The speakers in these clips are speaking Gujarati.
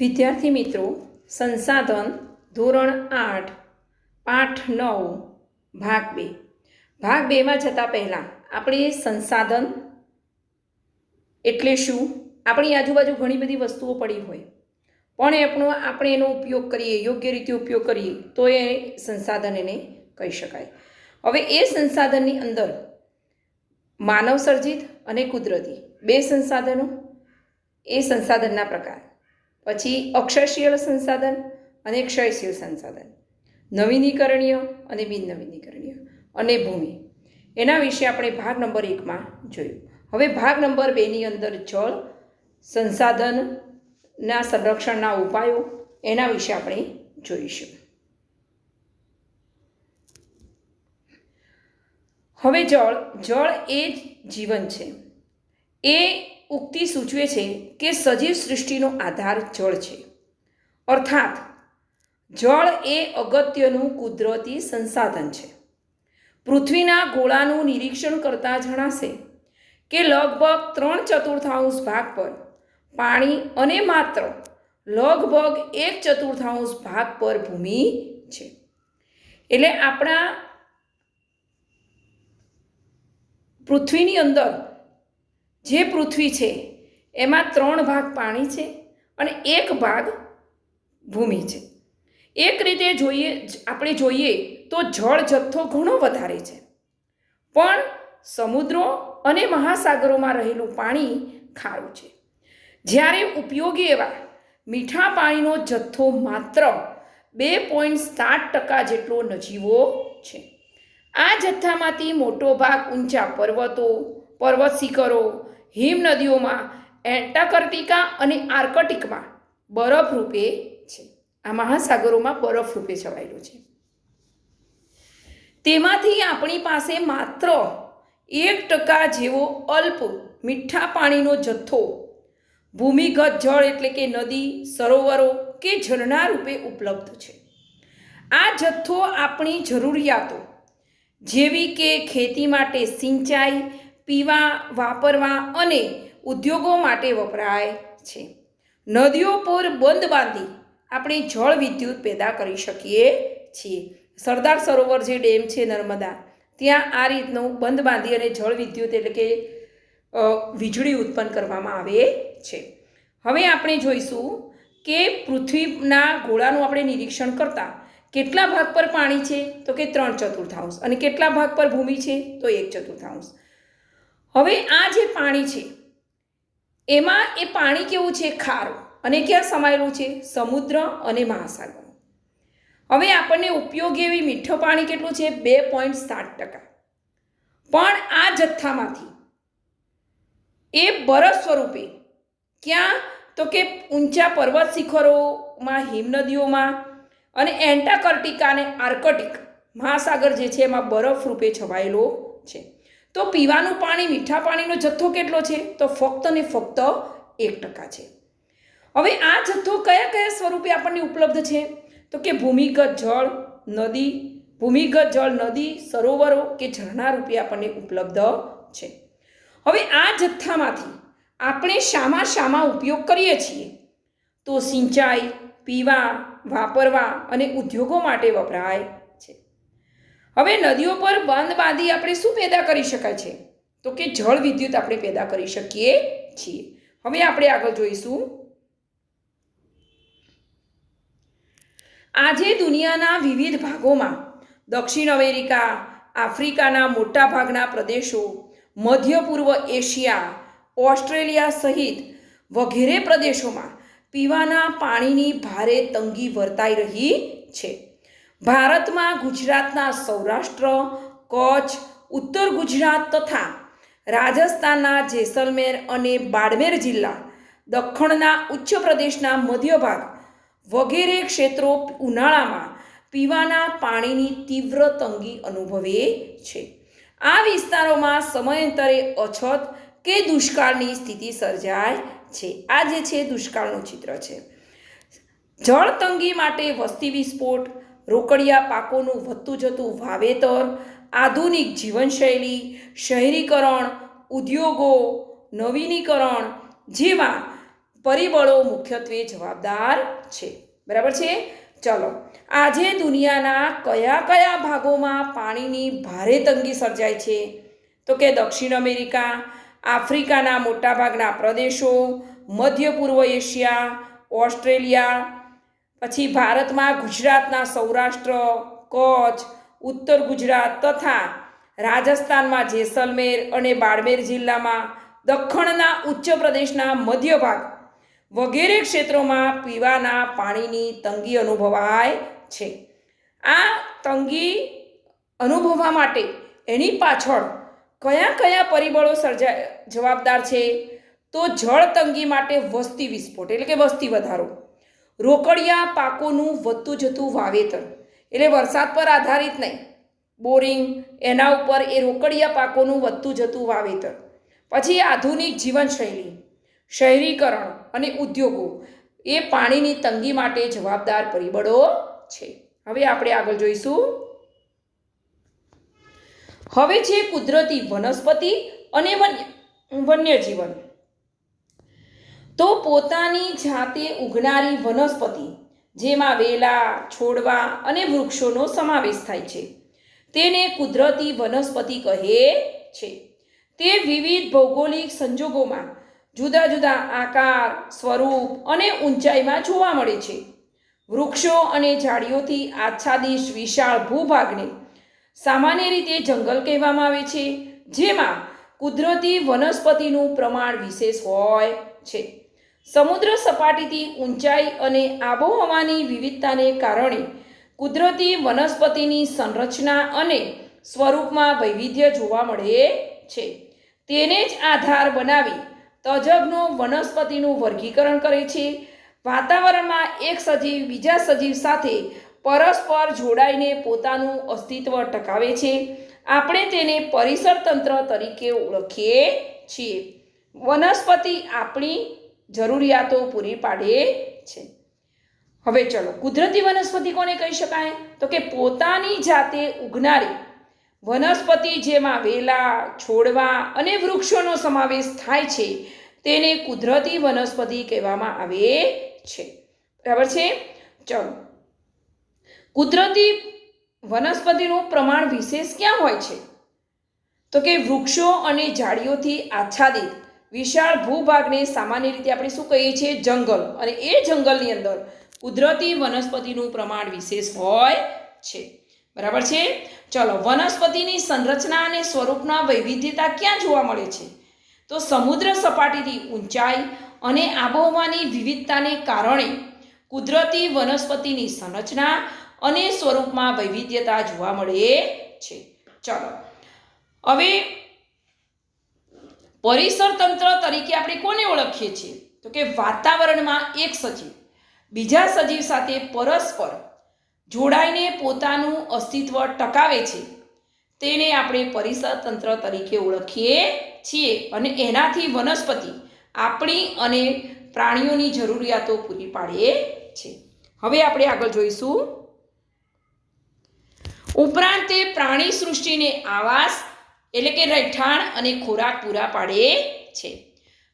વિદ્યાર્થી મિત્રો, સંસાધન ધોરણ 8 પાઠ 9 ભાગ 2 ભાગ 2માં જતાં પહેલાં આપણે સંસાધન એટલે શું, આપણી આજુબાજુ ઘણી બધી વસ્તુઓ પડી હોય પણ આપણે એનો ઉપયોગ કરીએ, યોગ્ય રીતે ઉપયોગ કરીએ તો એ સંસાધન એને કહી શકાય. હવે એ સંસાધનની અંદર માનવ સર્જિત અને કુદરતી બે સંસાધનો, એ સંસાધનના પ્રકાર, પછી અક્ષયશીલ સંસાધન અને ક્ષયશીલ સંસાધન, નવીનીકરણીય અને બિન નવીનીકરણીય અને ભૂમિ, એના વિશે આપણે ભાગ નંબર 1માં જોયું. હવે ભાગ નંબર 2ની અંદર જળ સંસાધનના સંરક્ષણના ઉપાયો, એના વિશે આપણે જોઈશું. હવે જળ એ જ જીવન છે. એ ઉક્તિ સૂચવે છે કે સજીવ સૃષ્ટિનો આધાર જળ છે. અર્થાત જળ એ અગત્યનું કુદરતી સંસાધન છે. પૃથ્વીના ગોળાનું નિરીક્ષણ કરતાં જણાશે કે લગભગ 3/4 ભાગ પર પાણી અને માત્ર લગભગ 1/4 ભાગ પર ભૂમિ છે. એટલે આપણા પૃથ્વીની અંદર જે પૃથ્વી છે એમાં 3 ભાગ પાણી છે અને 1 ભાગ ભૂમિ છે. એક રીતે આપણે જોઈએ તો જળ જથ્થો ઘણો વધારે છે, પણ સમુદ્રો અને મહાસાગરોમાં રહેલું પાણી ખારું છે. જ્યારે ઉપયોગી એવા મીઠા પાણીનો જથ્થો માત્ર 2.7% જેટલો નજીવો છે. આ જથ્થામાંથી મોટો ભાગ ઊંચા પર્વતો, પર્વત શિખરો, હિમ નદીઓમાં, એન્ટાર્કટિકા અને આર્કટિકમાં બરફ રૂપે છે. આ મહાસાગરોમાં બરફ રૂપે છવાયેલો છે. તેમાંથી આપણી પાસે માત્ર 1% જેવો અલ્પ મીઠા પાણીનો જથ્થો ભૂમિગત જળ એટલે કે નદી, સરોવરો કે ઝરણા રૂપે ઉપલબ્ધ છે. આ જથ્થો આપણી જરૂરિયાતો જેવી કે ખેતી માટે સિંચાઈ, પીવા, વાપરવા અને ઉદ્યોગો માટે વપરાય છે. નદીઓ પર બંધ બાંધી આપણે જળ વિદ્યુત પેદા કરી શકીએ છીએ. સરદાર સરોવર જે ડેમ છે નર્મદા, ત્યાં આ રીતનું બંધ બાંધી અને જળ વિદ્યુત એટલે કે વીજળી ઉત્પન્ન કરવામાં આવે છે. હવે આપણે જોઈશું કે પૃથ્વીના ગોળાનું આપણે નિરીક્ષણ કરતાં કેટલા ભાગ પર પાણી છે તો કે 3/4 અને કેટલા ભાગ પર ભૂમિ છે તો 1/4. હવે આ જે પાણી છે એમાં એ પાણી કેવું છે? ખારું. અને ક્યાં સમાયેલું છે? સમુદ્ર અને મહાસાગર. હવે આપણને ઉપયોગી એવી મીઠું પાણી કેટલું છે? 2.7%. પણ આ જથ્થામાંથી એ બરફ સ્વરૂપે ક્યાં તો કે ઊંચા પર્વત શિખરોમાં, હિમનદીઓમાં અને એન્ટાર્કટિકા અને આર્કટિક મહાસાગર જે છે એમાં બરફ રૂપે છવાયેલો છે. તો પીવાનું પાણી, મીઠા પાણીનો જથ્થો કેટલો છે? તો ફક્ત ને ફક્ત 1% છે. હવે આ જથ્થો કયા કયા સ્વરૂપે આપણને ઉપલબ્ધ છે? તો કે ભૂમિગત જળ, નદી, સરોવરો કે ઝરણા રૂપે આપણને ઉપલબ્ધ છે. હવે આ જથ્થામાંથી આપણે શામાં ઉપયોગ કરીએ છીએ? તો સિંચાઈ, પીવા, વાપરવા અને ઉદ્યોગો માટે વપરાય છે. હવે નદીઓ પર બંધ બાંધી આપણે શું પેદા કરી શકાય છે? તો કે જળ વિદ્યુત આપણે પેદા કરી શકીએ છીએ. હવે આપણે આગળ જોઈશું. આજે દુનિયાના વિવિધ ભાગોમાં, દક્ષિણ અમેરિકા, આફ્રિકાના મોટા ભાગના પ્રદેશો, મધ્ય પૂર્વ એશિયા, ઓસ્ટ્રેલિયા સહિત વગેરે પ્રદેશોમાં પીવાના પાણીની ભારે તંગી વર્તાઈ રહી છે. ભારતમાં ગુજરાતના સૌરાષ્ટ્ર, કચ્છ, ઉત્તર ગુજરાત તથા રાજસ્થાનના જેસલમેર અને બાડમેર જિલ્લા, દખ્ખણના ઉચ્ચ પ્રદેશના મધ્ય ભાગ વગેરે ક્ષેત્રો ઉનાળામાં પીવાના પાણીની તીવ્ર તંગી અનુભવે છે. આ વિસ્તારોમાં સમયાંતરે અછત કે દુષ્કાળની સ્થિતિ સર્જાય છે. આ જે છે દુષ્કાળનું ચિત્ર છે. જળ તંગી માટે વસ્તી વિસ્ફોટ, રોકડિયા પાકોનું વધતું જતું વાવેતર, આધુનિક જીવનશૈલી, શહેરીકરણ, ઉદ્યોગો, નવીનીકરણ જેવા પરિબળો મુખ્યત્વે જવાબદાર છે. બરાબર છે. ચલો, આજે દુનિયાના કયા કયા ભાગોમાં પાણીની ભારે તંગી સર્જાય છે? તો કે દક્ષિણ અમેરિકા, આફ્રિકાના મોટાભાગના પ્રદેશો, મધ્ય પૂર્વ એશિયા, ઓસ્ટ્રેલિયા, પછી ભારતમાં ગુજરાતના સૌરાષ્ટ્ર, કચ્છ, ઉત્તર ગુજરાત તથા રાજસ્થાનમાં જેસલમેર અને બાડમેર જિલ્લામાં, દખ્ખણના ઉચ્ચ પ્રદેશના મધ્ય ભાગ વગેરે ક્ષેત્રોમાં પીવાના પાણીની તંગી અનુભવાય છે. આ તંગી અનુભવવા માટે એની પાછળ કયા કયા પરિબળો જવાબદાર છે? તો જળ તંગી માટે વસ્તી વિસ્ફોટ એટલે કે વસ્તી વધારો, રોકડિયા પાકોનું વધતું જતું વાવેતર એટલે વરસાદ પર આધારિત નહીં, બોરિંગ એના ઉપર એ રોકડિયા પાકોનું વધતું જતું વાવેતર, પછી આધુનિક જીવનશૈલી, શહેરીકરણ અને ઉદ્યોગો એ પાણીની તંગી માટે જવાબદાર પરિબળો છે. હવે આપણે આગળ જોઈશું. હવે છે કુદરતી વનસ્પતિ અને વન્યજીવન. તો પોતાની જાતે ઉગનારી વનસ્પતિ જેમાં વેલા, છોડવા અને વૃક્ષોનો સમાવેશ થાય છે તેને કુદરતી વનસ્પતિ કહે છે. તે વિવિધ ભૌગોલિક સંજોગોમાં જુદા જુદા આકાર, સ્વરૂપ અને ઊંચાઈમાં જોવા મળે છે. વૃક્ષો અને ઝાડીઓથી આચ્છાદિત વિશાળ ભૂભાગને સામાન્ય રીતે જંગલ કહેવામાં આવે છે, જેમાં કુદરતી વનસ્પતિનું પ્રમાણ વિશેષ હોય છે. સમુદ્ર સપાટીથી ઊંચાઈ અને આબોહવાની વિવિધતાને કારણે કુદરતી વનસ્પતિની સંરચના અને સ્વરૂપમાં વૈવિધ્ય જોવા મળે છે. તેને જ આધાર બનાવી તજજ્ઞો વનસ્પતિનું વર્ગીકરણ કરે છે. વાતાવરણમાં એક સજીવ બીજા સજીવ સાથે પરસ્પર જોડાઈને પોતાનું અસ્તિત્વ ટકાવે છે. આપણે તેને પરિસર તંત્ર તરીકે ઓળખીએ છીએ. વનસ્પતિ આપણી જરૂરિયાતો પૂરી પાડે છે. હવે ચલો, કુદરતી વનસ્પતિ કોને કહી શકાય? તો કે પોતાની જાતે ઉગનારી વનસ્પતિ જેમાં વેલા, છોડવા અને વૃક્ષોનો સમાવેશ થાય છે તેને કુદરતી વનસ્પતિ કહેવામાં આવે છે. બરાબર છે. ચલો, કુદરતી વનસ્પતિનું પ્રમાણ વિશેષ ક્યાં હોય છે? તો કે વૃક્ષો અને ઝાડીઓથી આચ્છાદિત વિશાળ ભૂભાગને સામાન્ય રીતે આપણે શું કહીએ છીએ? જંગલ. અને એ જંગલની અંદર કુદરતી વનસ્પતિનું પ્રમાણ વિશેષ હોય છે. બરાબર છે. ચલો, વનસ્પતિની સંરચના અને સ્વરૂપના વૈવિધ્યતા ક્યાં જોવા મળે છે? તો સમુદ્ર સપાટીથી ઊંચાઈ અને આબોહવાની વિવિધતાને કારણે કુદરતી વનસ્પતિની સંરચના અને સ્વરૂપમાં વૈવિધ્યતા જોવા મળે છે. ચલો, હવે પરિસર તંત્ર તરીકે આપણે કોને ઓળખીએ છીએ? તો કે વાતાવરણમાં એક સજીવ બીજા સજીવ સાથે પરસ્પર જોડાઈને પોતાનું અસ્તિત્વ ટકાવે છે તેને આપણે પરિસર તંત્ર તરીકે ઓળખીએ છીએ. અને એનાથી વનસ્પતિ આપણી અને પ્રાણીઓની જરૂરિયાતો પૂરી પાડે છે. હવે આપણે આગળ જોઈશું. ઉપરાંત તે પ્રાણી સૃષ્ટિને આવાસ એટલે કે રહેઠાણ અને ખોરાક પૂરા પાડે છે.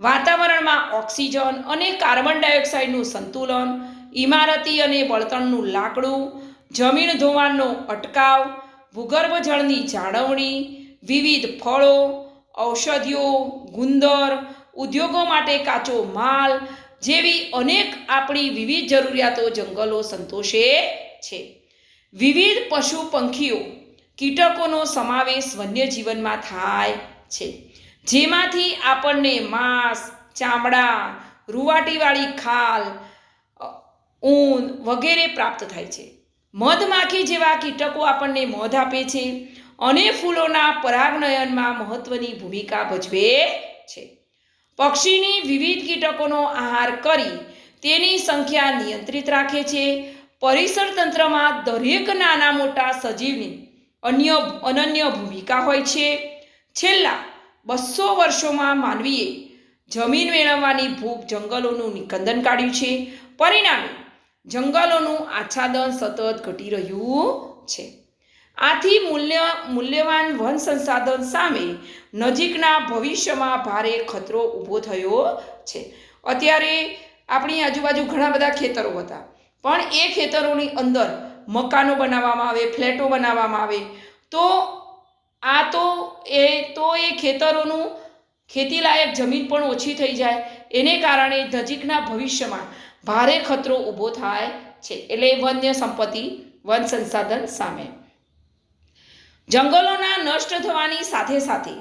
વાતાવરણમાં ઓક્સિજન અને કાર્બન ડાયોક્સાઇડનું સંતુલન, ઇમારતી અને બળતણનું લાકડું, જમીન ધોવાણનો અટકાવ, ભૂગર્ભ જળની જાળવણી, વિવિધ ફળો, ઔષધિઓ, ગુંદર, ઉદ્યોગો માટે કાચો માલ જેવી અનેક આપણી વિવિધ જરૂરિયાતો જંગલો સંતોષે છે. વિવિધ પશુ પંખીઓ, કીટકોનો સમાવેશ વન્યજીવનમાં થાય છે, જેમાંથી આપણને માંસ, ચામડા, રૂવાટીવાળી ખાલ, ઊન વગેરે પ્રાપ્ત થાય છે. મધમાખી જેવા કીટકો આપણને મધ આપે છે અને ફૂલોના પરાગનયનમાં મહત્વની ભૂમિકા ભજવે છે. પક્ષીની વિવિધ કીટકોનો આહાર કરી તેની સંખ્યા નિયંત્રિત રાખે છે. પરિસર તંત્રમાં દરેક નાના મોટા સજીવની અનન્ય ભૂમિકા હોય છે. છેલ્લા 200 વર્ષોમાં માનવીએ જમીન મેળવવાની ભૂખ જંગલોનું નિકંદન કાઢ્યું છે. પરિણામે જંગલોનું આચ્છાદન સતત ઘટી રહ્યું છે. આથી મૂલ્યવાન વન સંસાધન સામે નજીકના ભવિષ્યમાં ભારે ખતરો ઊભો થયો છે. અત્યારે આપણી આજુબાજુ ઘણા બધા ખેતરો હતા, પણ એ ખેતરોની અંદર મકાનો બનાવવામાં આવે, ફ્લેટો બનાવવામાં આવે, તો એ ખેતરોનું ખેતીલાયક જમીન પણ ઓછી થઈ જાય. એને કારણે નજીકના ભવિષ્યમાં ભારે ખતરો ઊભો થાય છે. એટલે વન્ય સંપત્તિ, વન સંસાધન સામે. જંગલોના નષ્ટ થવાની સાથે સાથે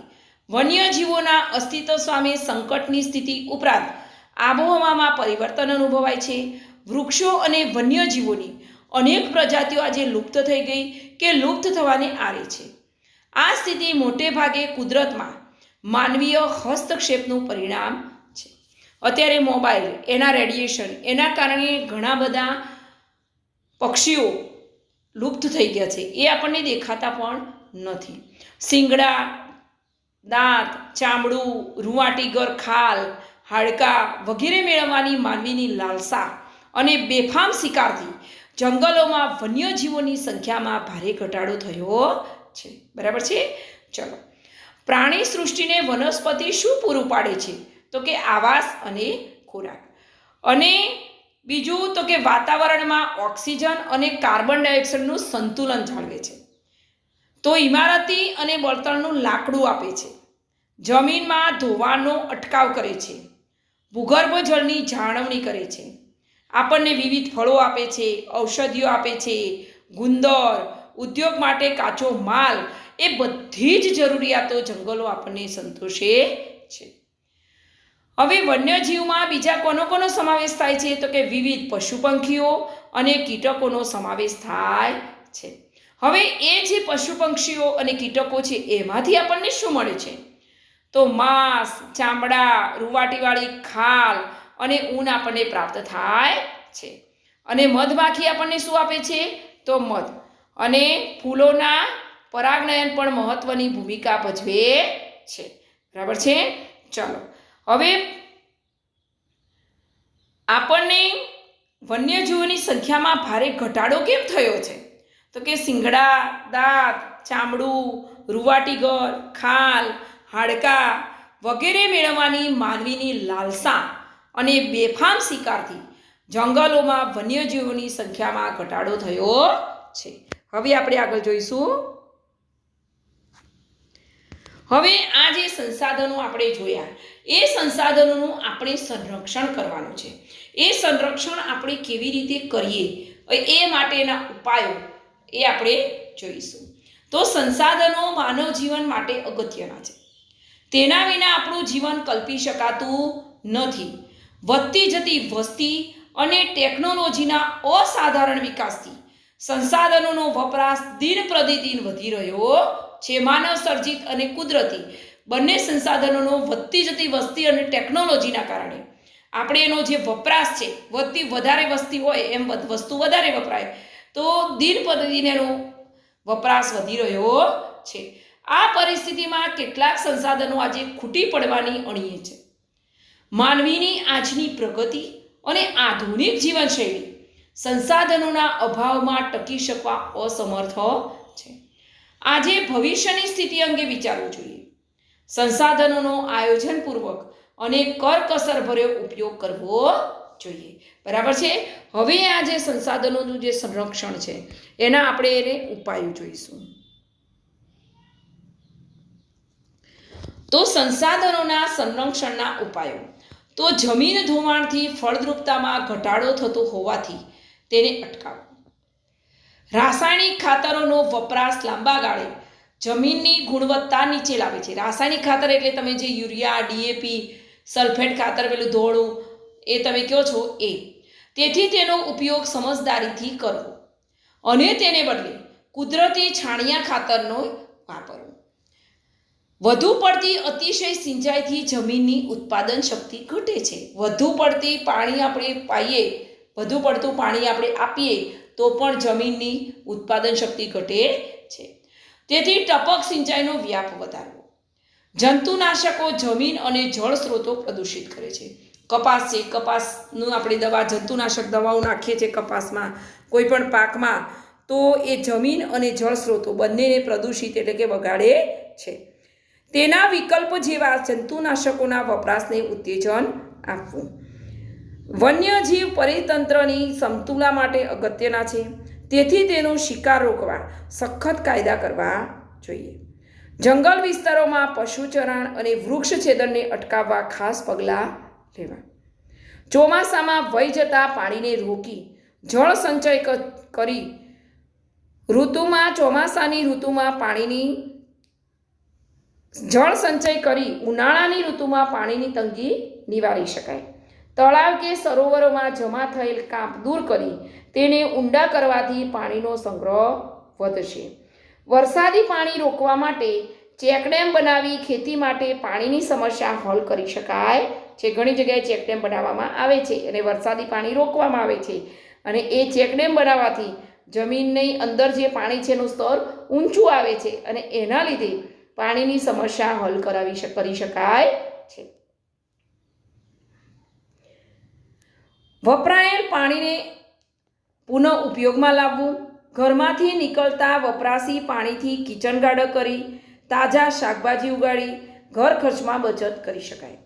વન્યજીવોના અસ્તિત્વ સામે સંકટની સ્થિતિ ઉપરાંત આબોહવામાં પરિવર્તન અનુભવાય છે. વૃક્ષો અને વન્યજીવોની અનેક પ્રજાતિઓ આજે લુપ્ત થઈ ગઈ કે લુપ્ત થવાને આરે છે. આ સ્થિતિ મોટે ભાગે કુદરતમાં માનવીય હસ્તક્ષેપનું પરિણામ છે. અત્યારે મોબાઈલ, એના રેડિયેશન, એના કારણે ઘણા બધા પક્ષીઓ લુપ્ત થઈ ગયા છે. એ આપણને દેખાતા પણ નથી. શિંગડા, દાંત, ચામડું, રૂંવાટીગર ખાલ, હાડકાં વગેરે મેળવવાની માનવીની લાલસા અને બેફામ શિકારથી જંગલોમાં વન્યજીવોની સંખ્યામાં ભારે ઘટાડો થયો છે. બરાબર છે. ચલો, પ્રાણી સૃષ્ટિને વનસ્પતિ શું પૂરું પાડે છે? તો કે આવાસ અને ખોરાક. અને બીજું તો કે વાતાવરણમાં ઓક્સિજન અને કાર્બન ડાયોક્સાઇડનું સંતુલન જાળવે છે. તો ઇમારતી અને બળતણનું લાકડું આપે છે. જમીનમાં ધોવાણનો અટકાવ કરે છે. ભૂગર્ભ જળની જાળવણી કરે છે. આપણને વિવિધ ફળો આપે છે, ઔષધિઓ આપે છે, ગુંદર, ઉદ્યોગ માટે કાચો માલ, એ બધી જ જરૂરિયાતો જંગલો આપણને સંતોષે છે. હવે વન્યજીવમાં બીજા કોનો સમાવેશ થાય છે? તો કે વિવિધ પશુ પંખીઓ અને કીટકોનો સમાવેશ થાય છે. હવે એ જે પશુ પક્ષીઓ અને કીટકો છે એમાંથી આપણને શું મળે છે? તો માંસ, ચામડા, રૂંવાટીવાળી ખાલ અને ઊન આપણને પ્રાપ્ત થાય છે. અને મધમાખી આપણને શું આપે છે? તો મધ. અને ફૂલોના પરાગનયન પણ મહત્વની ભૂમિકા ભજવે છે. બરાબર છે. ચલો, હવે આપણને વન્યજીવોની સંખ્યામાં ભારે ઘટાડો કેમ થયો છે? તો કે શિંગડા, દાંત, ચામડું, રૂંવાટીગર ખાલ, હાડકાં વગેરે મેળવવાની માનવીની લાલસા અને બેફામ શિકારથી જંગલોમાં વન્યજીવોની સંખ્યામાં ઘટાડો થયો છે. હવે આપણે આગળ જોઈશું. હવે આ જે સંસાધનો આપણે જોયા, એ સંસાધનોનું આપણે સંરક્ષણ કરવાનું છે. એ સંરક્ષણ આપણે કેવી રીતે કરીએ એ માટેના ઉપાયો એ આપણે જોઈશું. તો સંસાધનો માનવ જીવન માટે અગત્યના છે. તેના વિના આપણું જીવન કલ્પી શકાતું નથી. વધતી જતી વસ્તી અને ટેકનોલોજીના અસાધારણ વિકાસથી સંસાધનોનો વપરાશ દિન પ્રતિદિન વધી રહ્યો છે. માનવ સર્જિત અને કુદરતી બંને સંસાધનોનો વધતી જતી વસ્તી અને ટેકનોલોજીના કારણે આપણે એનો જે વપરાશ છે, વધારે વસ્તી હોય એમ વસ્તુ વધારે વપરાય, તો દિન પ્રતિદિન એનો વપરાશ વધી રહ્યો છે. આ પરિસ્થિતિમાં કેટલાક સંસાધનો આજે ખૂટી પડવાની અણીએ છે. માનવીની આજની પ્રગતિ અને આધુનિક જીવનશૈલી સંસાધનોના અભાવમાં ટકી શકવા અસમર્થ છે. આજે ભવિષ્યની સ્થિતિ અંગે વિચારવું જોઈએ. સંસાધનોનો આયોજનપૂર્વક અને કરકસરભર્યો ઉપયોગ કરવો જોઈએ. બરાબર છે. હવે આ જે સંસાધનોનું જે સંરક્ષણ છે એના આપણે એને ઉપાયો જોઈશું. તો સંસાધનોના સંરક્ષણના ઉપાયો. તો જમીન ધોવાણથી ફળદ્રુપતામાં ઘટાડો થતો હોવાથી તેને અટકાવો. રાસાયણિક ખાતરોનો વપરાશ લાંબા ગાળે જમીનની ગુણવત્તા નીચે લાવે છે. રાસાયણિક ખાતર એટલે તમે જે યુરિયા, ડીએપી, સલ્ફેટ ખાતર, પેલું ધોળું એ તમે કહો છો એ. તેથી તેનો ઉપયોગ સમજદારીથી કરવો અને તેને બદલે કુદરતી છાણિયા ખાતરનો વાપરવો. વધુ પડતી અતિશય સિંચાઈથી જમીનની ઉત્પાદન શક્તિ ઘટે છે. વધુ પડતું પાણી આપણે આપીએ તો પણ જમીનની ઉત્પાદન શક્તિ ઘટે છે. તેથી ટપક સિંચાઈનો વ્યાપ વધારવો. જંતુનાશકો જમીન અને જળ સ્ત્રોતો પ્રદૂષિત કરે છે. કપાસ છે, કપાસનું આપણે જંતુનાશક દવાઓ નાખીએ છીએ કપાસમાં, કોઈ પણ પાકમાં, તો એ જમીન અને જળ સ્ત્રોતો બંનેને પ્રદૂષિત એટલે કે બગાડે છે. તેના વિકલ્પ જેવા જંતુનાશકોના વપરાશને ઉત્તેજન આપવું. વન્યજીવ પરિતંત્રની સમતુલા માટે અગત્યના છે, તેથી તેનો શિકાર રોકવા સખત કાયદા કરવા જોઈએ. જંગલ વિસ્તારોમાં પશુચરાણ અને વૃક્ષછેદનને અટકાવવા ખાસ પગલાં લેવા. ચોમાસામાં વહી જતા પાણીને રોકી જળ સંચય કરી ચોમાસાની ઋતુમાં જળ સંચય કરી ઉનાળાની ઋતુમાં પાણીની તંગી નિવારી શકાય. તળાવ કે સરોવરોમાં જમા થયેલ કાંપ દૂર કરી તેને ઊંડા કરવાથી પાણીનો સંગ્રહ વધશે. વરસાદી પાણી રોકવા માટે ચેકડેમ બનાવી ખેતી માટે પાણીની સમસ્યા હલ કરી શકાય છે. ઘણી જગ્યાએ ચેકડેમ બનાવવામાં આવે છે અને વરસાદી પાણી રોકવામાં આવે છે, અને એ ચેકડેમ બનાવવાથી જમીનની અંદર જે પાણી છે એનું સ્તર ઊંચું આવે છે અને એના લીધે પાણીની સમસ્યા હલ કરી શકાય છે. વપરાયેલ પાણીને પુનઃ ઉપયોગમાં લાવવું. ઘરમાંથી નીકળતા વપરાશી પાણીથી કિચન ગાર્ડન કરી તાજા શાકભાજી ઉગાડી ઘર ખર્ચમાં બચત કરી શકાય.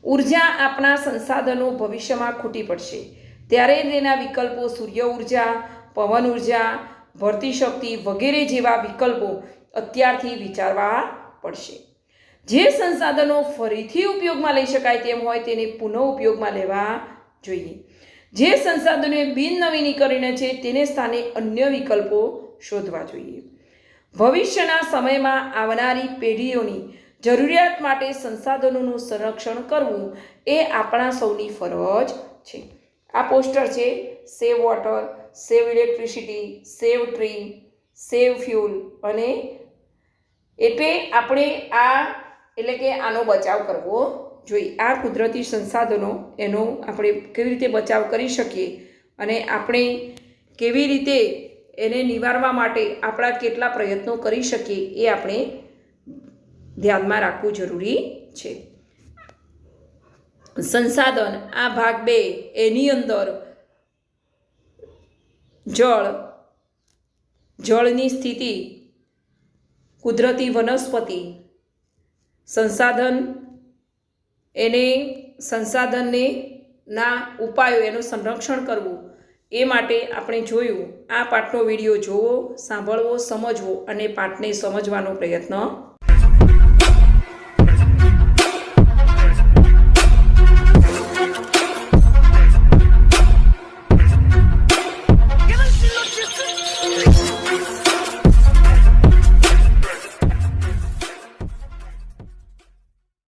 ઉર્જા આપણા સંસાધનો ભવિષ્યમાં ખૂટી પડશે, ત્યારે તેના વિકલ્પો સૂર્ય ઉર્જા, પવન ઉર્જા, ભરતી શક્તિ વગેરે જેવા વિકલ્પો અત્યારથી વિચારવા પડશે. જે સંસાધનો ફરીથી ઉપયોગમાં લઈ શકાય તેમ હોય તેને પુનઃ ઉપયોગમાં લેવા જોઈએ. જે સંસાધનો બિનનવીનીકરણીય છે તેને સ્થાને અન્ય વિકલ્પો શોધવા જોઈએ. ભવિષ્યના સમયમાં આવનારી પેઢીઓની જરૂરિયાત માટે સંસાધનોનું સંરક્ષણ કરવું એ આપણા સૌની ફરજ છે. આ પોસ્ટર છે સેવ વોટર, સેવ ઇલેક્ટ્રિસિટી, સેવ ટ્રી, સેવ ફ્યુલ, અને એટલે આપણે આનો બચાવ કરવો જોઈએ. આ કુદરતી સંસાધનો એનો આપણે કેવી રીતે બચાવ કરી શકીએ અને આપણે કેવી રીતે એને નિવારવા માટે આપણા કેટલા પ્રયત્નો કરી શકીએ એ આપણે ધ્યાનમાં રાખવું જરૂરી છે. સંસાધન આ ભાગ 2 એની અંદર જળની સ્થિતિ, કુદરતી વનસ્પતિ, સંસાધનને ના ઉપાયો, એનું સંરક્ષણ કરવું એ માટે આપણે જોયું. આ પાઠનો વિડીયો જોવો, સાંભળવો, સમજવો અને પાઠને સમજવાનો પ્રયત્ન